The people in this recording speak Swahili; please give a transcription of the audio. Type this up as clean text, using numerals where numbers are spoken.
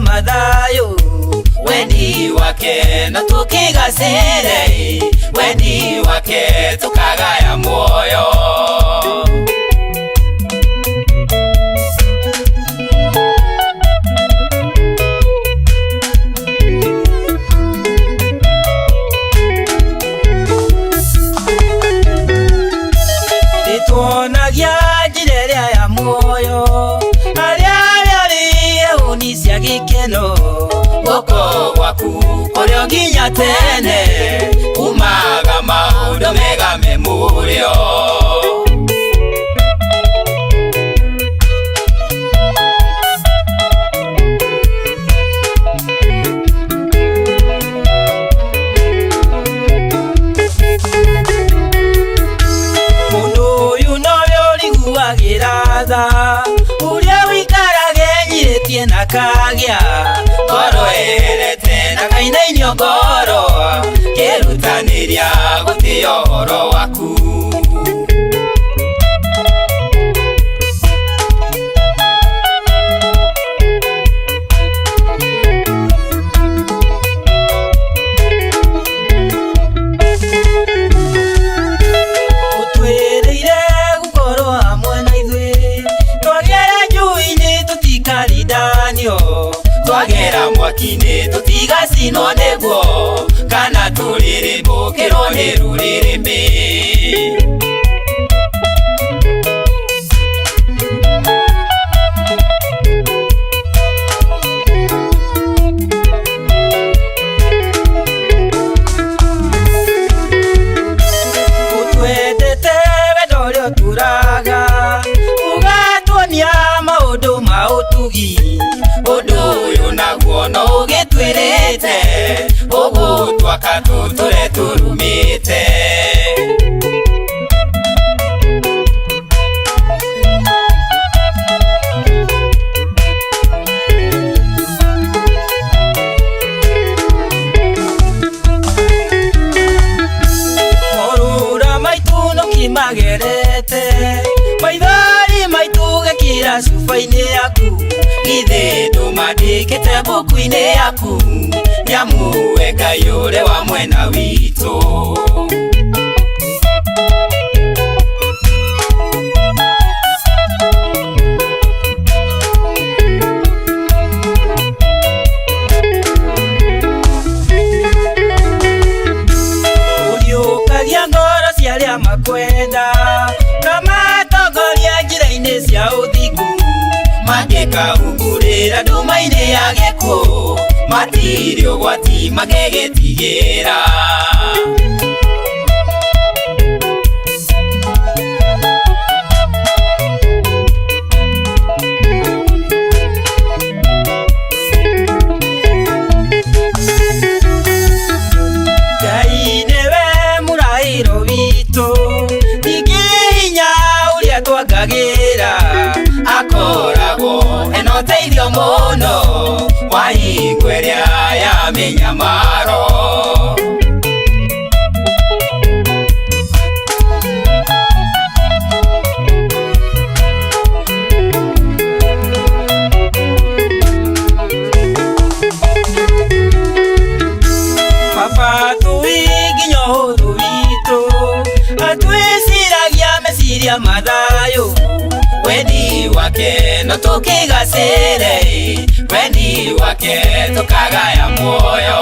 Mathayo weni wake na tukigasire, weni wake tukagaya moyo. Ituonagia jireria ya moyo cia gikeno goko gwaku kurio nginya tene umaga maundu mega memurio. Mundu uyu nowe uriguagira tha uria wikarage nyiretie na kagĩa ngoro ĩrete na kainainio ngoro kĩrutanĩria gũtĩa ũhoro waku. Ũtwĩrĩire gũkorwo hamwe na ithuĩ twagera njui-inĩ tũtikaridanio, twagera mwaki-inĩ tũtigacinwo nĩguo kana tũrĩrĩmbũkĩrwo nĩ rũrĩrĩmbĩ. Ũtwendete wendo ũrĩa ũturaga ũgatuonia maũndũ ma ũtugi, ũndũ ũyũ naguo no ũgĩtwĩrĩte ũgũtwaka tũtũre tũrumĩte. Morura maitũ nũkimagerete, maithori maitũ gĩkĩra cuba-inĩ yaku, githĩ ndũmandĩkĩte mbuku-inĩ yaku, nĩamuwe Ngai ũrĩa wa mwena witũ. Ũriũkagia ngoro cia arĩa makwenda na matongoria njĩra-inĩ cia ũthingu, mangĩkaungurĩra nduma-inĩ ya gĩkuũ matirĩ ũgwati magĩgĩtigĩra. Ngai nĩwe mũraĩro witũ, ningĩ hinya ũrĩa twangagĩra, akoragwo ena ũteithio mũno wa hingo ĩrĩa ya mĩnyamaro. Baba tũĩ nginya ũhũthũ witũ, atwĩciragia meciria mathayo, weni wake no tũkĩgacĩre, weni wake tukagaya moyo.